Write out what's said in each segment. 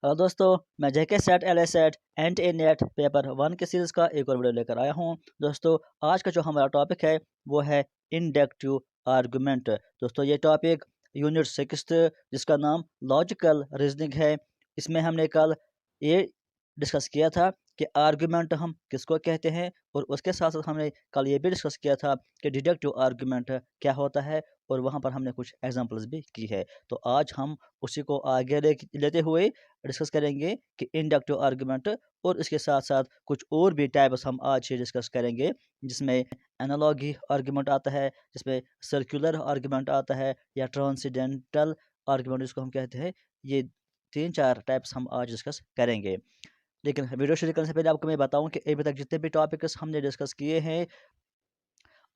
Hello दोस्तों, मैं JK SET L S SET and A NET paper 1 के series का एक और वीडियो लेकर आया हूं। दोस्तों, आज का जो हमारा टॉपिक है वो है इंडक्टिव आर्गुमेंट। दोस्तों, ये टॉपिक यूनिट 6 जिसका नाम लॉजिकल रीजनिंग है। इसमें हमने कल ये डिस्कस किया था कि आर्गुमेंट हम किसको कहते हैं, और उसके साथ साथ हमने कल ये भी डिस्कस किया था कि डिडक्टिव आर्गुमेंट क्या होता है, और वहाँ पर हमने कुछ एग्जांपल्स भी की है। तो आज हम उसी को आगे लेते हुए डिस्कस करेंगे कि इंडक्टिव आर्गुमेंट, और इसके साथ साथ कुछ और भी टाइप्स हम आज ही डिस्कस करेंगे, जिसमें एनालॉगी आर्गुमेंट आता है, जिसमें सर्कुलर आर्गुमेंट आता है, या ट्रांसेंडेंटल आर्गुमेंट जिसको हम कहते हैं। ये 3-4 टाइप्स हम आज डिस्कस करेंगे। लेकिन वीडियो शुरू करने से पहले आपको मैं बताऊं कि अभी तक जितने भी टॉपिक्स हमने डिस्कस किए हैं,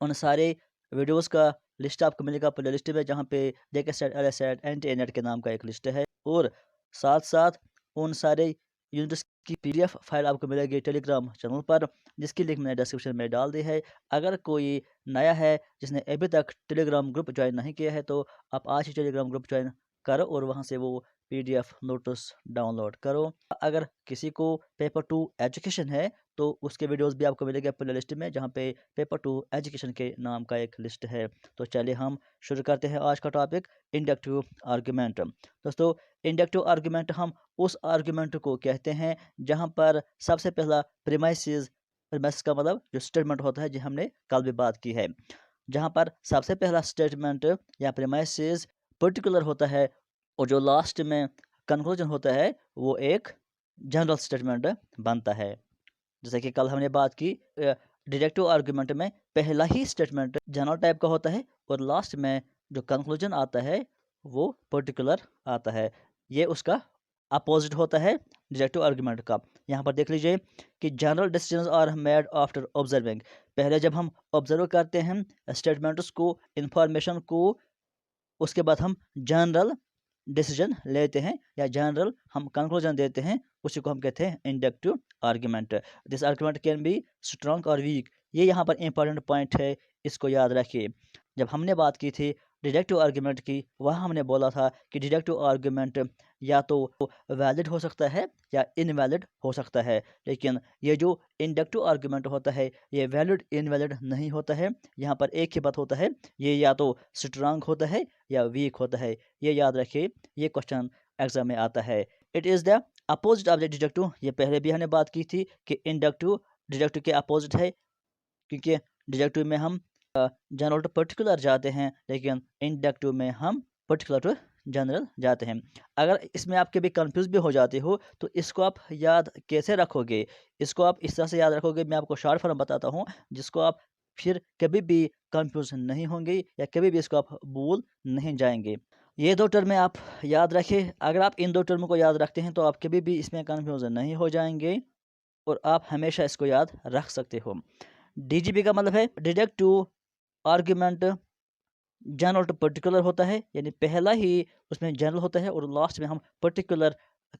उन सारे वीडियोस का लिस्ट आपको मिलेगा प्ले लिस्ट में, जहाँ पे JK SET L S SET and A NET के नाम का एक लिस्ट है, और साथ साथ उन सारे यूनिट्स की पीडीएफ फाइल आपको मिलेगी टेलीग्राम चैनल पर, जिसकी लिंक मैंने डिस्क्रिप्शन में डाल दी है। अगर कोई नया है जिसने अभी तक टेलीग्राम ग्रुप ज्वाइन नहीं किया है, तो आप आज ही टेलीग्राम ग्रुप ज्वाइन करो और वहाँ से वो पीडीएफ नोट्स डाउनलोड करो। अगर किसी को पेपर 2 एजुकेशन है, तो उसके वीडियोस भी आपको मिलेंगे प्ले लिस्ट में, जहाँ पे पेपर 2 एजुकेशन के नाम का एक लिस्ट है। तो चलिए हम शुरू करते हैं आज का टॉपिक, इंडक्टिव आर्गुमेंट। दोस्तों, इंडक्टिव आर्गुमेंट हम उस आर्गुमेंट को कहते हैं जहाँ पर सबसे पहला प्रीमाइसिस का मतलब जो स्टेटमेंट होता है, जो हमने कल भी बात की है, जहाँ पर सबसे पहला स्टेटमेंट या प्रीमाइसिस पर्टिकुलर होता है, और जो लास्ट में कंक्लूजन होता है वो एक जनरल स्टेटमेंट बनता है। जैसे कि कल हमने बात की, डिडक्टिव आर्गुमेंट में पहला ही स्टेटमेंट जनरल टाइप का होता है, और लास्ट में जो कंक्लूजन आता है वो पर्टिकुलर आता है। ये उसका अपोजिट होता है डिडक्टिव आर्गुमेंट का। यहाँ पर देख लीजिए कि general decisions are made after observing. पहले जब हम ऑब्जर्व करते हैं स्टेटमेंट्स को, इंफॉर्मेशन को, उसके बाद हम जनरल डिसीजन लेते हैं या जनरल हम कंक्लूजन देते हैं, उसी को हम कहते हैं inductive argument. This argument can be strong और वीक। ये यहाँ पर इंपॉर्टेंट पॉइंट है, इसको याद रखिए। जब हमने बात की थी डिडक्टिव आर्गुमेंट की, वहाँ हमने बोला था कि डिडक्टिव आर्गुमेंट या तो वैलिड हो सकता है या इनवैलिड हो सकता है, लेकिन ये जो इंडक्टिव आर्गुमेंट होता है ये वैलिड इनवैलिड नहीं होता है। यहाँ पर एक ही बात होता है, ये या तो स्ट्रांग होता है या वीक होता है। ये याद रखिए, ये क्वेश्चन एग्जाम में आता है। It is the opposite of the deductive. ये पहले भी हमने बात की थी कि इंडक्टिव डिडक्टिव के अपोजिट है, क्योंकि डिडक्टिव में हम जनरल टू पर्टिकुलर जाते हैं, लेकिन इंडक्टिव में हम पर्टिकुलर टू जनरल जाते हैं। अगर इसमें आप कभी कंफ्यूज भी हो जाते हो, तो इसको आप याद कैसे रखोगे? इसको आप इस तरह से याद रखोगे, मैं आपको शॉर्ट फॉर्म बताता हूँ, जिसको आप फिर कभी भी कंफ्यूज नहीं होंगे या कभी भी इसको आप भूल नहीं जाएंगे। ये 2 टर्में आप याद रखें। अगर आप इन 2 टर्म को याद रखते हैं, तो आप कभी भी इसमें कंफ्यूज नहीं हो जाएंगे, और आप हमेशा इसको याद रख सकते हो। डीजीपी का मतलब है deductive argument general to particular होता है, यानी पहला ही उसमें जनरल होता है और लास्ट में हम पर्टिकुलर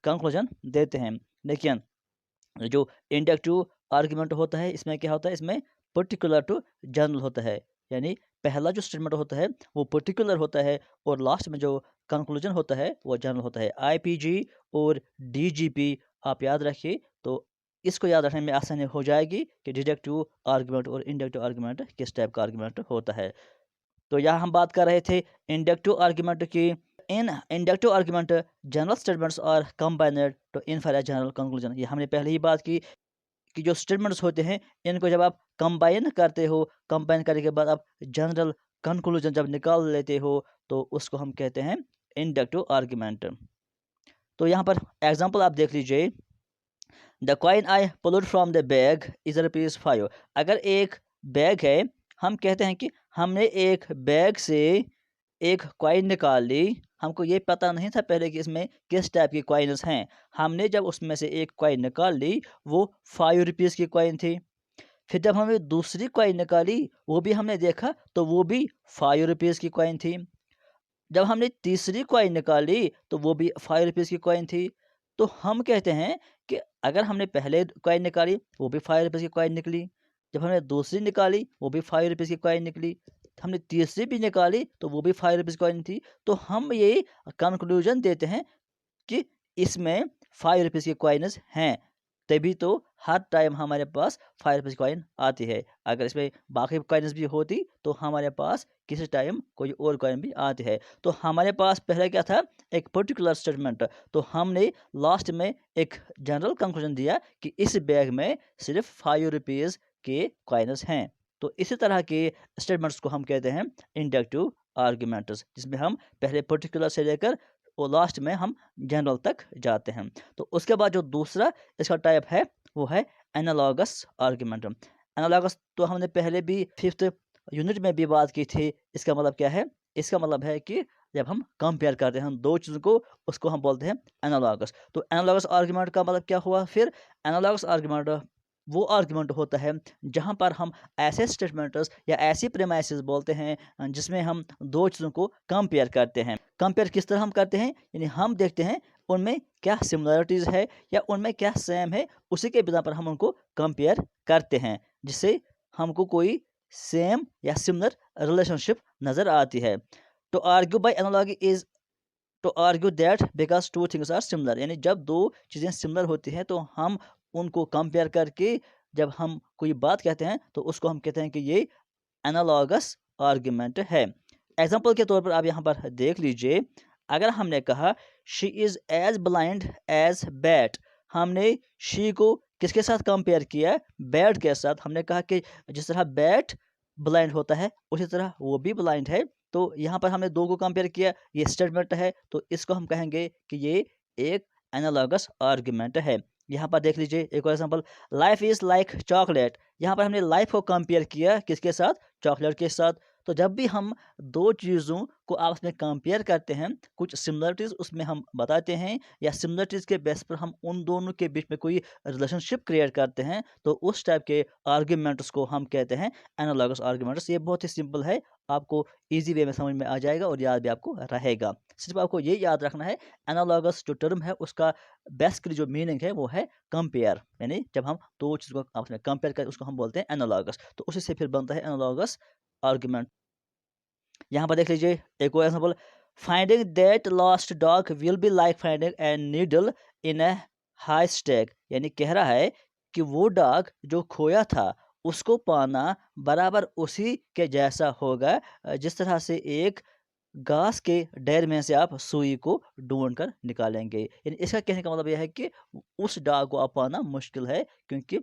कंक्लूजन देते हैं। लेकिन जो इंडक्टिव आर्गुमेंट होता है, इसमें क्या होता है, इसमें पर्टिकुलर टू जनरल होता है, यानी पहला जो स्टेटमेंट होता है वो पर्टिकुलर होता है, और लास्ट में जो कंक्लूजन होता है वो जनरल होता है। आईपीजी और डीजीपी आप याद रखिए, तो इसको याद रखने में आसानी हो जाएगी कि डिडक्टिव आर्गुमेंट और इंडक्टिव आर्गुमेंट किस टाइप का आर्गुमेंट होता है। तो यहाँ हम बात कर रहे थे इंडक्टिव आर्गुमेंट की। In inductive argument general statements और combined to infer a general conclusion. ये हमने पहले ही बात की कि जो स्टेटमेंट्स होते हैं, इनको जब आप कंबाइन करते हो, कंबाइन करने के बाद आप जनरल कंक्लूजन जब निकाल लेते हो, तो उसको हम कहते हैं इंडक्टिव आर्गुमेंट। तो यहाँ पर एग्जांपल आप देख लीजिए, the coin I pulled from the bag is rupees 5। अगर एक बैग है, हम कहते हैं कि हमने एक बैग से एक कॉइन निकाल ली। हमको ये पता नहीं था पहले कि इसमें किस टाइप की कॉइन्स हैं। हमने जब उसमें से एक कॉइन निकाल ली, वो 5 रुपीज़ की कॉइन थी। फिर जब हमने दूसरी कॉइन निकाली, वो भी हमने देखा तो वो भी 5 रुपीज़ की कॉइन थी। जब हमने तीसरी कॉइन निकाली, तो वो भी 5 रुपीज़ की कॉइन थी। तो हम कहते हैं कि अगर हमने पहले कॉइन निकाली, वो भी 5 रुपीज़ की कॉइन निकली। जब हमने दूसरी निकाली, वो भी 5 रुपीज़ की कॉइन निकली। हमने तीसरी भी निकाली, तो वो भी 5 रुपीज़ कॉइन थी। तो हम ये कंक्लूजन देते हैं कि इसमें ₹5 के कॉइन्स हैं, तभी तो हर टाइम हमारे पास ₹5 कॉइन आती है। अगर इसमें बाकी कॉइन्स भी होती तो हमारे पास किसी टाइम कोई और कॉइन भी आती है। तो हमारे पास पहले क्या था, एक पर्टिकुलर स्टेटमेंट। तो हमने लास्ट में एक जनरल कंक्लूजन दिया कि इस बैग में सिर्फ ₹5 के कॉइन्स हैं। तो इसी तरह के स्टेटमेंट्स को हम कहते हैं इंडक्टिव आर्ग्यूमेंट्स, जिसमें हम पहले पर्टिकुलर से लेकर और लास्ट में हम जनरल तक जाते हैं। तो उसके बाद जो दूसरा इसका टाइप है वो है एनालॉगस आर्ग्यूमेंट। एनालॉगस तो हमने पहले भी 5th यूनिट में भी बात की थी। इसका मतलब क्या है? इसका मतलब है कि जब हम कंपेयर करते हैं दो चीज़ों को, उसको हम बोलते हैं एनालॉगस। तो एनालॉगस आर्ग्यूमेंट का मतलब क्या हुआ फिर? एनालॉगस आर्ग्यूमेंट वो आर्ग्यूमेंट होता है जहाँ पर हम ऐसे स्टेटमेंट्स या ऐसी प्रेमाइसेस बोलते हैं जिसमें हम दो चीज़ों को कंपेयर करते हैं। कंपेयर किस तरह हम करते हैं? यानी हम देखते हैं उनमें क्या सिमिलरिटीज़ है या उनमें क्या सेम है, उसी के बिना पर हम उनको कंपेयर करते हैं, जिससे हमको कोई सेम या सिमिलर रिलेशनशिप नज़र आती है। तो argue by analogy is to argue that because two things are similar, यानी जब दो चीज़ें सिमिलर होती हैं तो हम उनको कंपेयर करके जब हम कोई बात कहते हैं तो उसको हम कहते हैं कि ये एनालॉगस आर्ग्यूमेंट है। एग्जाम्पल के तौर पर आप यहाँ पर देख लीजिए, अगर हमने कहा she is as blind as bat, हमने शी को किसके साथ कंपेयर किया? बैट के साथ। हमने कहा कि जिस तरह बैट ब्लाइंड होता है उसी तरह वो भी ब्लाइंड है। तो यहाँ पर हमने दो को कंपेयर किया, ये स्टेटमेंट है, तो इसको हम कहेंगे कि ये एक एनालॉगस आर्ग्यूमेंट है। यहाँ पर देख लीजिए एक और example, life is like chocolate. यहाँ पर हमने लाइफ को कंपेयर किया किसके साथ? चॉकलेट के साथ। तो जब भी हम दो चीज़ों को आपस में कंपेयर करते हैं, कुछ सिमिलरिटीज़ उसमें हम बताते हैं या सिमिलरिटीज़ के बेस पर हम उन दोनों के बीच में कोई रिलेशनशिप क्रिएट करते हैं, तो उस टाइप के आर्ग्यूमेंट्स को हम कहते हैं एनालॉगस आर्ग्यूमेंट्स। ये बहुत ही सिंपल है, आपको ईजी वे में समझ में आ जाएगा और याद भी आपको रहेगा। सिर्फ आपको ये याद रखना है, एनालॉगस जो टर्म है उसका बेसिकली जो मीनिंग है वो है कंपेयर, यानी जब हम दो चीज़ को आपस में कंपेयर करें उसको हम बोलते हैं एनालॉगस। तो उसी से फिर बनता है एनालॉगस आर्गुमेंट। यहाँ पर देख लीजिए एक और example, finding that lost dog will be like finding a needle in A high stack, यानी कह रहा है कि वो डॉग जो खोया था उसको पाना बराबर उसी के जैसा होगा जिस तरह से एक घास के ढेर में से आप सुई को ढूंढ कर निकालेंगे। यानी इसका कहने का मतलब यह है कि उस डॉग को आप पाना मुश्किल है, क्योंकि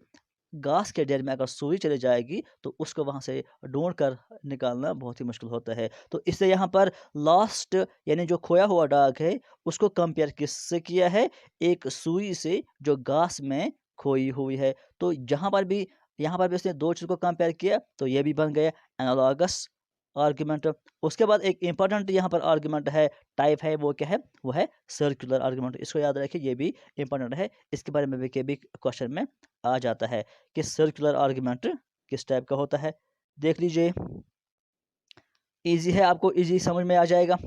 घास के ढेर में अगर सुई चली जाएगी तो उसको वहाँ से ढूंढ कर निकालना बहुत ही मुश्किल होता है। तो इससे यहाँ पर लास्ट यानी जो खोया हुआ डॉग है उसको कंपेयर किससे किया है? एक सुई से जो घास में खोई हुई है। तो जहाँ पर भी यहाँ पर भी उसने दो चीज़ को कंपेयर किया, तो ये भी बन गया एनालॉगस आर्गुमेंट। उसके बाद एक इंपॉर्टेंट यहाँ पर आर्गुमेंट है, टाइप है, वो क्या है? वो है सर्कुलर आर्गुमेंट। इसको याद रखिए, ये भी इंपॉर्टेंट है, इसके बारे में भी के भी क्वेश्चन में आ जाता है कि सर्कुलर आर्गुमेंट किस टाइप का होता है। देख लीजिए, इजी है, आपको इजी समझ में आ जाएगा।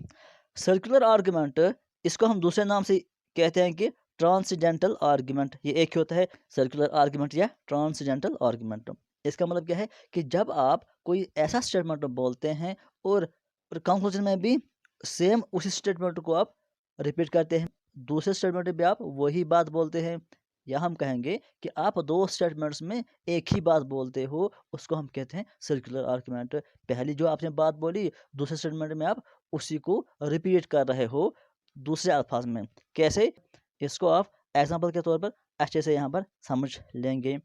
सर्कुलर आर्गुमेंट इसको हम दूसरे नाम से कहते हैं कि ट्रांसेंडेंटल आर्गुमेंट। ये एक ही होता है, सर्कुलर आर्गुमेंट या ट्रांसेंडेंटल आर्गुमेंट। इसका मतलब क्या है कि जब आप कोई ऐसा स्टेटमेंट बोलते हैं और कंक्लूजन में भी सेम उसी स्टेटमेंट को आप रिपीट करते हैं, दूसरे स्टेटमेंट में भी आप वही बात बोलते हैं, या हम कहेंगे कि आप दो स्टेटमेंट्स में एक ही बात बोलते हो, उसको हम कहते हैं सर्कुलर आर्गुमेंट। पहली जो आपने बात बोली, दूसरे स्टेटमेंट में आप उसी को रिपीट कर रहे हो दूसरे अल्फाज में। कैसे? इसको आप एग्जांपल के तौर पर अच्छे से यहाँ पर समझ लेंगे।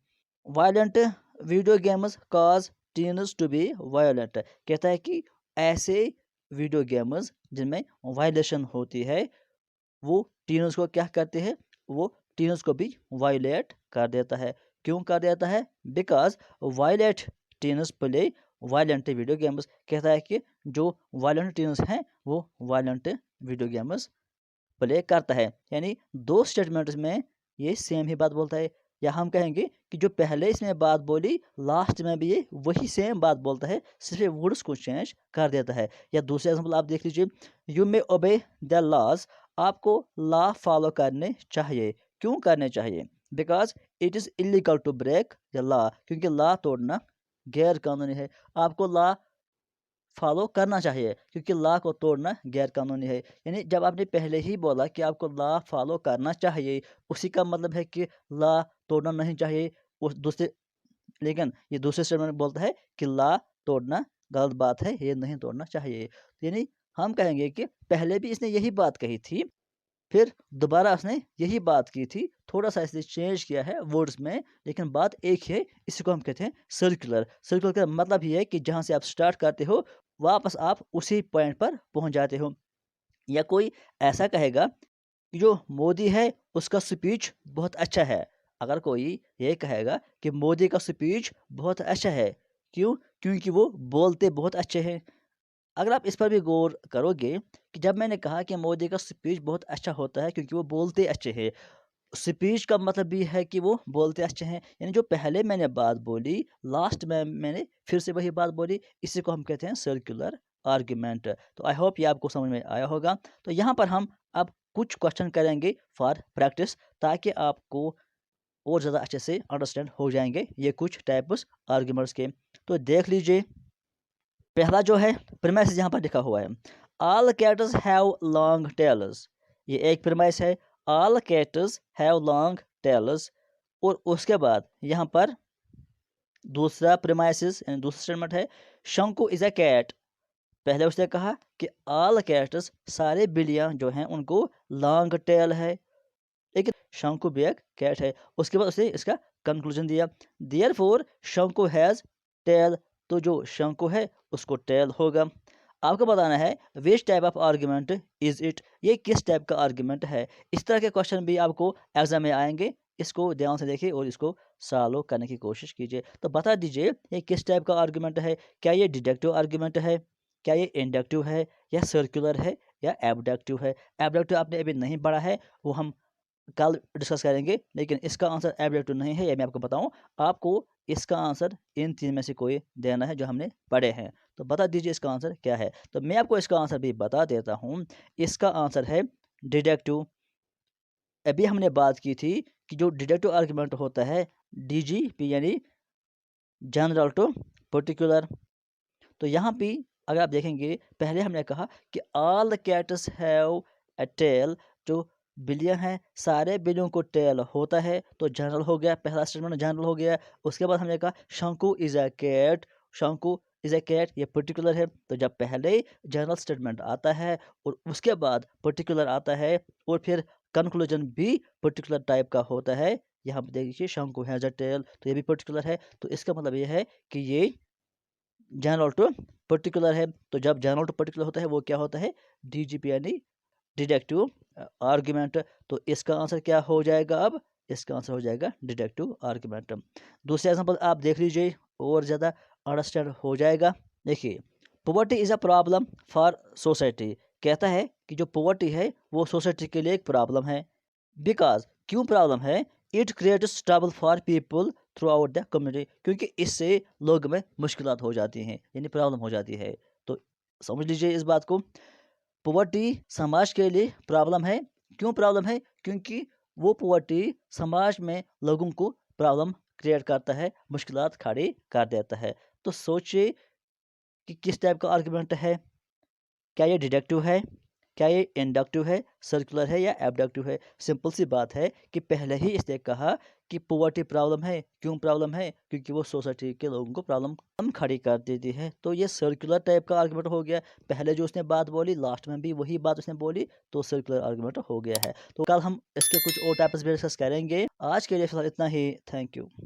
Violent video games cause teens to be violent, कहता है कि ऐसे वीडियो गेम्स जिनमें वायलेशन होती है वो टीन्स को क्या करते हैं? वो टीन्स को भी वायलेट कर देता है। क्यों कर देता है? Because violent teens play violent video games, कहता है कि जो वायलेंट टीन्स हैं वो वायलेंट वीडियो गेम्स प्ले करता है। यानी दो स्टेटमेंट्स में ये सेम ही बात बोलता है, या हम कहेंगे कि जो पहले इसने बात बोली लास्ट में भी ये वही सेम बात बोलता है, सिर्फ वर्ड्स को चेंज कर देता है। या दूसरे एग्जाम्पल आप देख लीजिए, you may obey the laws, आपको लॉ फॉलो करने चाहिए। क्यों करने चाहिए? Because it is illegal to break the law, क्योंकि लॉ तोड़ना गैर कानूनी है। आपको लॉ फॉलो करना चाहिए, क्योंकि लॉ को तोड़ना गैर कानूनी है। यानी जब आपने पहले ही बोला कि आपको लॉ फॉलो करना चाहिए, उसी का मतलब है कि लॉ तोड़ना नहीं चाहिए। उस दूसरे लेकिन ये दूसरे स्टेटमेंट में बोलता है कि लॉ तोड़ना गलत बात है, ये नहीं तोड़ना चाहिए। यानी हम कहेंगे कि पहले भी इसने यही बात कही थी, फिर दोबारा उसने यही बात की थी, थोड़ा-सा इसने चेंज किया है वर्ड्स में, लेकिन बात एक ही है। इसी को हम कहते हैं सर्कुलर। सर्कुलर का मतलब ये है कि जहाँ से आप स्टार्ट करते हो, वापस आप उसी पॉइंट पर पहुँच जाते हो। या कोई ऐसा कहेगा कि जो मोदी है उसका स्पीच बहुत अच्छा है। अगर कोई ये कहेगा कि मोदी का स्पीच बहुत अच्छा है, क्यों? क्योंकि वो बोलते बहुत अच्छे हैं। अगर आप इस पर भी गौर करोगे कि जब मैंने कहा कि मोदी का स्पीच बहुत अच्छा होता है क्योंकि वो बोलते अच्छे हैं, स्पीच का मतलब भी है कि वो बोलते अच्छे हैं। यानी जो पहले मैंने बात बोली, लास्ट में मैंने फिर से वही बात बोली, इसी को हम कहते हैं सर्कुलर आर्ग्यूमेंट। तो आई होप ये आपको समझ में आया होगा। तो यहाँ पर हम अब कुछ क्वेश्चन करेंगे फॉर प्रैक्टिस, ताकि आपको और ज़्यादा अच्छे से अंडरस्टैंड हो जाएंगे ये कुछ टाइप्स आर्ग्यूमेंट्स के। तो देख लीजिए, पहला जो है प्रीमाइस यहाँ पर लिखा हुआ है, all cats have long tails. ये एक प्रीमाइस है, all cats have long tails. और उसके बाद यहाँ पर दूसरा प्रीमाइसिस यानी दूसरा स्टेटमेंट है, शंकु इज अ कैट। पहले उसने कहा कि ऑल कैट्स, सारे बिल्लियाँ जो हैं उनको लॉन्ग टेल है, लेकिन शंकु भी एक कैट है। उसके बाद उसने इसका कंक्लूजन दिया, देयर फोर शंकु हैज़ टेल। तो जो शंकु है उसको टेल होगा। आपको बताना है which type of argument is it, ये किस टाइप का आर्ग्यूमेंट है। इस तरह के क्वेश्चन भी आपको एग्जाम में आएंगे, इसको ध्यान से देखिए और इसको सॉल्व करने की कोशिश कीजिए। तो बता दीजिए ये किस टाइप का आर्ग्यूमेंट है। क्या ये डिडक्टिव आर्ग्यूमेंट है, क्या ये इंडक्टिव है, या सर्कुलर है, या एबडक्टिव है। एबडक्टिव आपने अभी नहीं पढ़ा है, वो हम कल डिस्कस करेंगे, लेकिन इसका आंसर एबडक्टिव नहीं है, ये मैं आपको बताऊं। आपको इसका आंसर इन तीन में से कोई देना है जो हमने पढ़े हैं। तो बता दीजिए इसका आंसर क्या है। तो मैं आपको इसका आंसर भी बता देता हूँ। इसका आंसर है डिडक्टिव। अभी हमने बात की थी कि जो डिडक्टिव आर्ग्यूमेंट होता है, डीजीपी यानी जनरल टू पर्टिकुलर। तो यहाँ पे अगर आप देखेंगे, पहले हमने कहा कि all cats have a tail, जो बिल्लियाँ हैं सारे बिल्लियों को टेल होता है, तो जनरल हो गया, पहला स्टेटमेंट जनरल हो गया। उसके बाद हमने कहा शंकु इज अ कैट, शंकु इज अ कैट, ये पर्टिकुलर है। तो जब पहले जनरल स्टेटमेंट आता है और उसके बाद पर्टिकुलर आता है और फिर कंक्लूजन भी पर्टिकुलर टाइप का होता है, यहाँ पे देखिए शंकु हैज अ टेल, तो ये भी पर्टिकुलर है। तो इसका मतलब ये है कि ये जनरल टू पर्टिकुलर है। तो जब जनरल टू पर्टिकुलर होता है वो क्या होता है, डीजीपी यानी डिडक्टिव आर्ग्यूमेंट। तो इसका आंसर क्या हो जाएगा, अब इसका आंसर हो जाएगा डिडक्टिव आर्ग्यूमेंट। दूसरा एग्जांपल आप देख लीजिए और ज़्यादा अंडरस्टैंड हो जाएगा। देखिए, poverty is a problem for society. कहता है कि जो पॉवर्टी है वो सोसाइटी के लिए एक प्रॉब्लम है। बिकॉज, क्यों प्रॉब्लम है, it creates trouble for people through out the community, क्योंकि इससे लोग में मुश्किलात हो जाती हैं, यानी प्रॉब्लम हो जाती है। तो समझ लीजिए इस बात को, पॉवर्टी समाज के लिए प्रॉब्लम है। क्यों प्रॉब्लम है, क्योंकि वो पॉवर्टी समाज में लोगों को प्रॉब्लम क्रिएट करता है, मुश्किलात खड़ी कर देता है। तो सोचिए कि किस टाइप का आर्गुमेंट है। क्या ये डिडक्टिव है, क्या ये इंडक्टिव है, सर्कुलर है, या एबडक्टिव है। सिंपल सी बात है कि पहले ही इसने कहा कि पॉवर्टी प्रॉब्लम है। क्यों प्रॉब्लम है, क्योंकि वो सोसाइटी के लोगों को प्रॉब्लम कम खड़ी कर देती है। तो ये सर्कुलर टाइप का आर्गुमेंट हो गया। पहले जो उसने बात बोली लास्ट में भी वही बात उसने बोली, तो सर्कुलर आर्गुमेंट हो गया है। तो कल हम इसके कुछ और टाइप्स भी डिस्कस करेंगे। आज के लिए फिलहाल इतना ही। Thank you.